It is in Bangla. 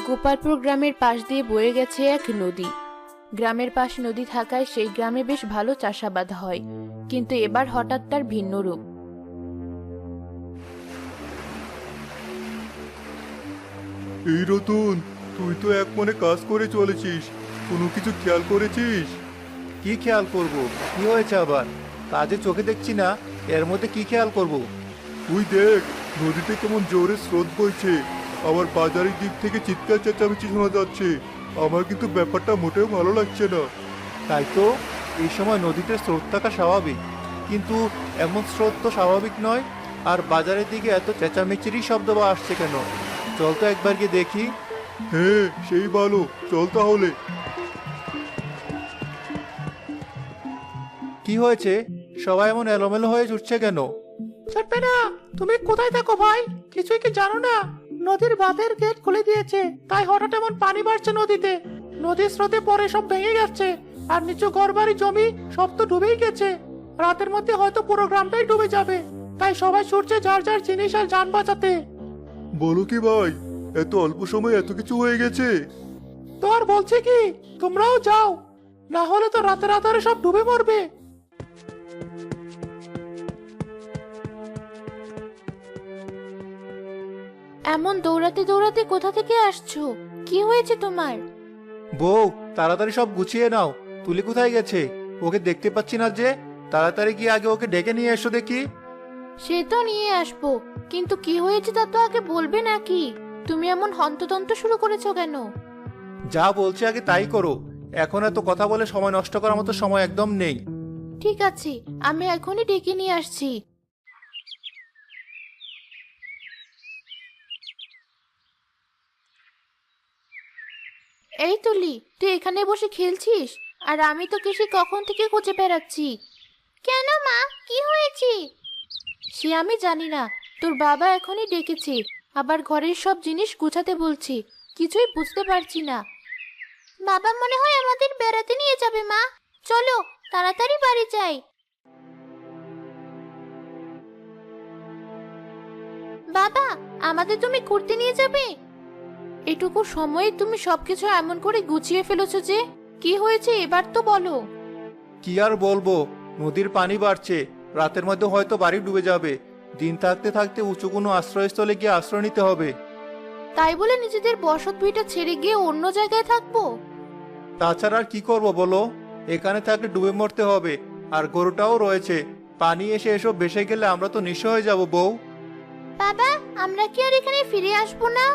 গোপালপুর গ্রামের পাশ দিয়ে বয়ে গেছে এক নদী। গ্রামের পাশ নদী থাকায় সেই গ্রামে বেশ ভালো চাষাবাদ হয়, কিন্তু এবার হঠাৎ তার ভিন্ন রূপ। এই রতন, তুই তো এক মনে কাজ করে চলেছিস, কোনো কিছু খেয়াল করেছিস? কি খেয়াল করব? কি হয়েছে আবার? কাজে চোখে দেখছি না, এর মধ্যে কি খেয়াল করব? তুই দেখ, নদীতে কেমন জোরে স্রোত বইছে, আবার বাজারের দিক থেকে চিৎকার চেঁচামেচি শোনা যাচ্ছে। আমার কিন্তু ব্যাপারটা মোটেও ভালো লাগছে না। তাই তো, এই সময় নদীতে স্রোত থাকা স্বাভাবিক, কিন্তু এমন স্রোত তো স্বাভাবিক নয়। আর বাজারের দিকে এত চেঁচামেচিরই শব্দ বা আসছে কেন? চল তো একবার গিয়ে দেখি। হ্যাঁ, সেই ভালো, চল তাহলে। কি হয়েছে? সবাই এমন এলোমেলো হয়ে ছুটছে কেন? ছুটবে না। তুমি কোথায় থাকো ভাই? কিছুই কি জানো না? নদীর বাঁধের গেট খুলে দিয়েছে, তাই হঠাৎ এমন পানি বাড়ছে নদীতে। নদীর স্রোতে পরে সব ভেঙে যাচ্ছে, আর নিচু ঘরবাড়ি জমি সব তো ডুবেই গেছে। রাতের মধ্যে হয়তো পুরো গ্রামটাই ডুবে যাবে, তাই সবাই ছুটছে যার যার জিনিস আর যান বাঁচাতে। বলো কি ভাই, এত অল্প সময়ে এত কিছু হয়ে গেছে? তো আর বলছে কি, তোমরাও যাও, না হলে তো রাতে রাতারে সব ডুবে মরবে। এমন দৌড়াতে দৌড়াতে কোথা থেকে আসছো? কি হয়েছে তোমার? বউ, তাড়াতাড়ি সব গুছিয়ে নাও। তুলি কোথায় গেছে? ওকে দেখতে পাচ্ছি না যে। তাড়াতাড়ি গিয়ে আগে ওকে ডেকে নিয়ে এসো দেখি। সে তো নিয়ে আসবো, কিন্তু কি হয়েছে তা তো আগে বলবে নাকি? তুমি এমন হন্তদন্ত শুরু করেছো কেন? যা বলছে আগে তাই করো। এখন এত কথা বলে সময় নষ্ট করার মতো সময় একদম নেই। ঠিক আছে, আমি এখনই ডেকে নিয়ে আসছি। এই তুলি, তুই এখানে বসে খেলছিস, আর আমি তো কৃষি কখন থেকে খুঁজে বেড়াচ্ছি। কেন মা, কি হয়েছে? সে আমি জানি না, তোর বাবা এখনই ডেকেছে, আবার ঘরের সব জিনিস গুছাতে বলছে। কিছুই বুঝতে পারছি না। বাবা মনে হয় আমাদের বেড়াতে নিয়ে যাবে মা, চলো তাড়াতাড়ি বাড়ি যাই। বাবা, আমাদের তুমি ঘুরতে নিয়ে যাবে? এটুকু সময়ে তুমি সবকিছু এমন করে গুছিয়ে ফেলেছো যে, কি হয়েছে এবার তো বলো। কি আর বলবো, নদীর পানি বাড়ছে, রাতের মধ্যে হয়তো বাড়ি ডুবে যাবে। দিন থাকতে থাকতে উঁচু কোনো আশ্রয়স্থলে গিয়ে আশ্রয় নিতে হবে। তাই বলে নিজেদের বসত ভিটা ছেড়ে গিয়ে অন্য জায়গায় থাকবো? তাছাড়া আর কি করব বলো? এখানে থাকলে ডুবে মরতে হবে, আর গরুটাও রয়েছে। পানি এসে এসব ভেসে গেলে আমরা তো নিঃস্ব হয়ে যাব বউ। বাবা, আমরা কি আর এখানে ফিরে আসবো না?